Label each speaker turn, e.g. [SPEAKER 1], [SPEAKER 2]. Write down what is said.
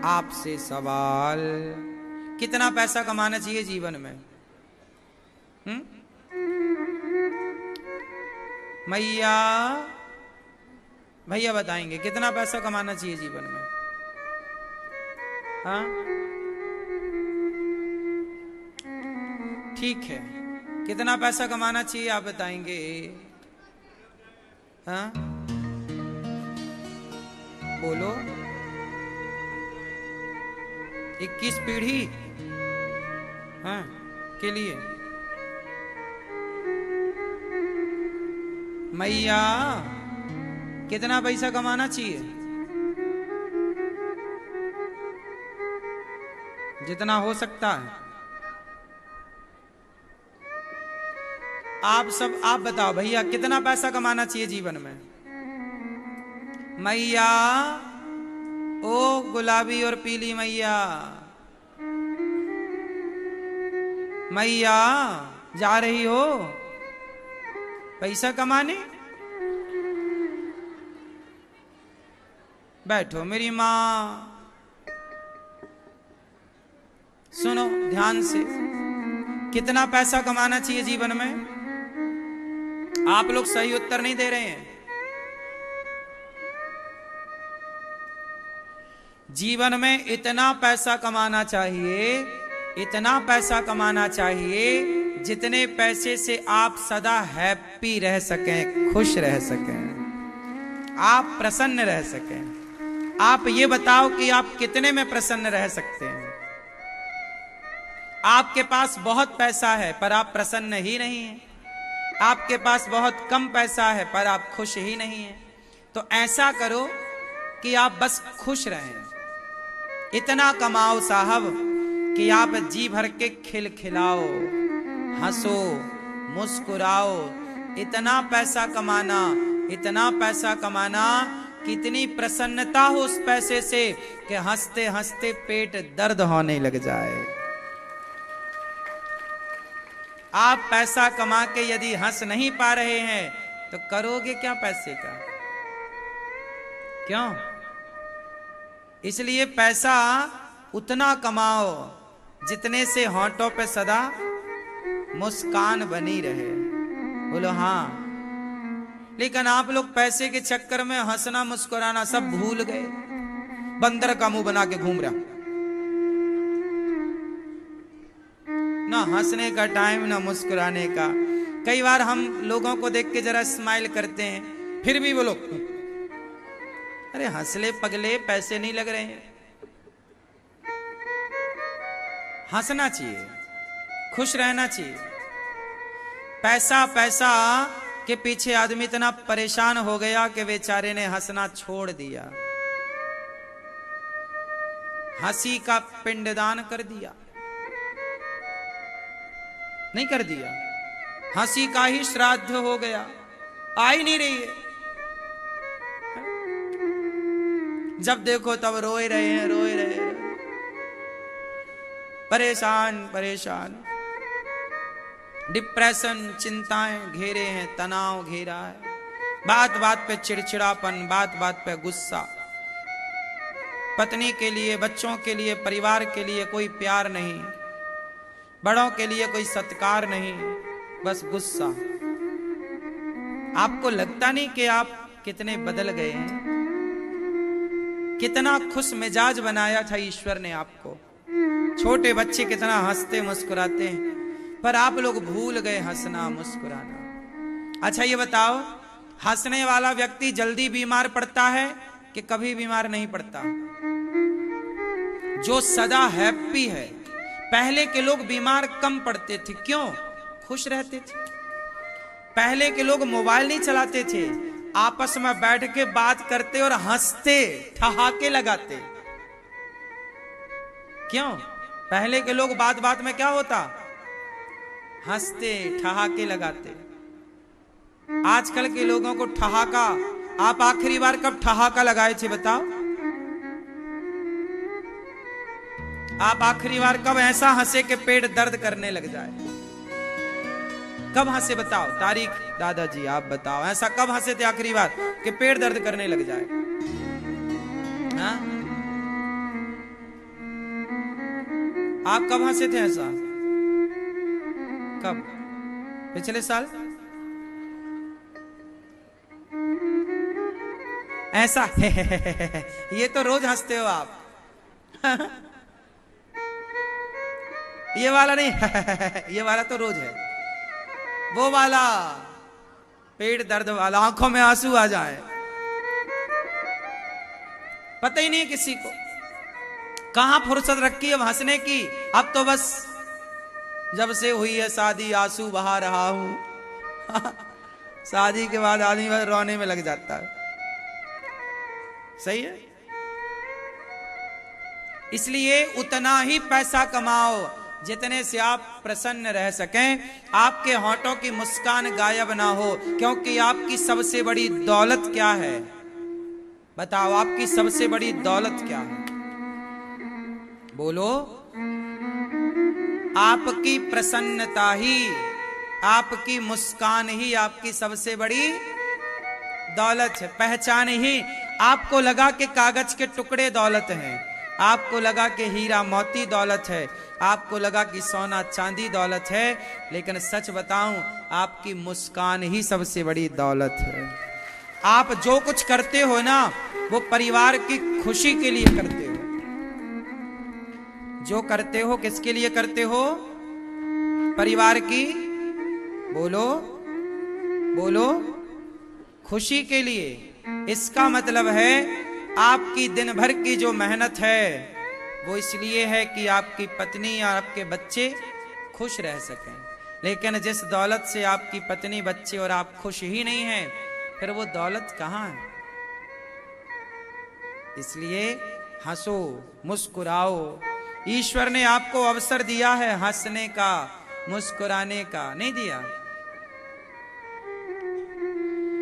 [SPEAKER 1] आपसे सवाल, कितना पैसा कमाना चाहिए जीवन में? मैया भैया बताएंगे कितना पैसा कमाना चाहिए जीवन में? हाँ ठीक है, कितना पैसा कमाना चाहिए आप बताएंगे? हाँ बोलो। 21 पीढ़ी हाँ के लिए। मैया कितना पैसा कमाना चाहिए? जितना हो सकता है। आप बताओ भैया कितना पैसा कमाना चाहिए जीवन में? मैया, ओ गुलाबी और पीली मैया, मैया जा रही हो पैसा कमाने? बैठो मेरी मां, सुनो ध्यान से, कितना पैसा कमाना चाहिए जीवन में? आप लोग सही उत्तर नहीं दे रहे हैं। जीवन में इतना पैसा कमाना चाहिए, इतना पैसा कमाना चाहिए जितने पैसे से आप सदा हैप्पी रह सकें, खुश रह सकें, आप प्रसन्न रह सकें। आप ये बताओ कि आप कितने में प्रसन्न रह सकते हैं? आपके पास बहुत पैसा है पर आप प्रसन्न ही नहीं हैं। आपके पास बहुत कम पैसा है पर आप खुश ही नहीं हैं। तो ऐसा करो कि आप बस खुश रहें। इतना कमाओ साहब कि आप जी भर के खिलखिलाओ, हंसो, मुस्कुराओ। इतना पैसा कमाना, इतना पैसा कमाना कि इतनी प्रसन्नता हो उस पैसे से कि हंसते हंसते पेट दर्द होने लग जाए। आप पैसा कमा के यदि हंस नहीं पा रहे हैं तो करोगे क्या पैसे का? क्यों? इसलिए पैसा उतना कमाओ जितने से होंठों पे सदा मुस्कान बनी रहे। बोलो हाँ। लेकिन आप लोग पैसे के चक्कर में हंसना मुस्कुराना सब भूल गए। बंदर का मुंह बना के घूम रहा, ना हंसने का टाइम ना मुस्कुराने का। कई बार हम लोगों को देख के जरा स्माइल करते हैं, फिर भी वो लोग अरे हंसले पगले, पैसे नहीं लग रहे हैं। हंसना चाहिए, खुश रहना चाहिए। पैसा पैसा के पीछे आदमी इतना परेशान हो गया कि बेचारे ने हंसना छोड़ दिया, हंसी का पिंडदान कर दिया। नहीं कर दिया, हंसी का ही श्राद्ध हो गया। आ ही नहीं रही है, जब देखो तब रोए रहे हैं, रोए रहे हैं, परेशान परेशान। डिप्रेशन, चिंताएं घेरे हैं, तनाव घेरा है। बात बात पे चिड़चिड़ापन, बात बात पे गुस्सा। पत्नी के लिए, बच्चों के लिए, परिवार के लिए कोई प्यार नहीं, बड़ों के लिए कोई सत्कार नहीं, बस गुस्सा। आपको लगता नहीं कि आप कितने बदल गए हैं? कितना खुश मिजाज बनाया था ईश्वर ने आपको। छोटे बच्चे कितना हंसते मुस्कुराते हैं, पर आप लोग भूल गए हंसना मुस्कुराना। अच्छा ये बताओ, हंसने वाला व्यक्ति जल्दी बीमार पड़ता है कि कभी बीमार नहीं पड़ता? जो सदा हैप्पी है। पहले के लोग बीमार कम पड़ते थे, क्यों? खुश रहते थे। पहले के लोग मोबाइल नहीं चलाते थे, आपस में बैठ के बात करते और हंसते, ठहाके लगाते। क्यों? पहले के लोग बात बात में क्या होता? हंसते, ठहाके लगाते। आजकल के लोगों को ठहाका, आप आखिरी बार कब ठहाका लगाए थे बताओ? आप आखिरी बार कब ऐसा हंसे कि पेट दर्द करने लग जाए? कब हंसे बताओ? तारीख दादाजी आप बताओ, ऐसा कब हंसे थे आखिरी बार कि पेट दर्द करने लग जाए? हाँ? आप कब हंसे थे ऐसा? कब? पिछले साल? ऐसा ये तो रोज हंसते हो आप। ये वाला नहीं ये वाला तो रोज है। वो वाला पेट दर्द वाला, आंखों में आंसू आ जाए, पता ही नहीं किसी को कहां फुर्सत रखी है हंसने की। अब तो बस जब से हुई है शादी आंसू बहा रहा हूं। शादी के बाद आदमी बस रोने में लग जाता है। सही है। इसलिए उतना ही पैसा कमाओ जितने से आप प्रसन्न रह सकें, आपके होंठों की मुस्कान गायब ना हो। क्योंकि आपकी सबसे बड़ी दौलत क्या है? बताओ, आपकी सबसे बड़ी दौलत क्या है? बोलो। आपकी प्रसन्नता ही, आपकी मुस्कान ही आपकी सबसे बड़ी दौलत है। पहचान ही। आपको लगा कि कागज के टुकड़े दौलत हैं, आपको लगा कि हीरा मोती दौलत है, आपको लगा कि सोना चांदी दौलत है, लेकिन सच बताऊं आपकी मुस्कान ही सबसे बड़ी दौलत है। आप जो कुछ करते हो ना, वो परिवार की खुशी के लिए करते हो। जो करते हो किसके लिए करते हो? परिवार की, बोलो बोलो, खुशी के लिए। इसका मतलब है आपकी दिन भर की जो मेहनत है वो इसलिए है कि आपकी पत्नी और आपके बच्चे खुश रह सकें। लेकिन जिस दौलत से आपकी पत्नी, बच्चे और आप खुश ही नहीं हैं, फिर वो दौलत कहां है? इसलिए हंसो, मुस्कुराओ। ईश्वर ने आपको अवसर दिया है हंसने का, मुस्कुराने का, नहीं दिया?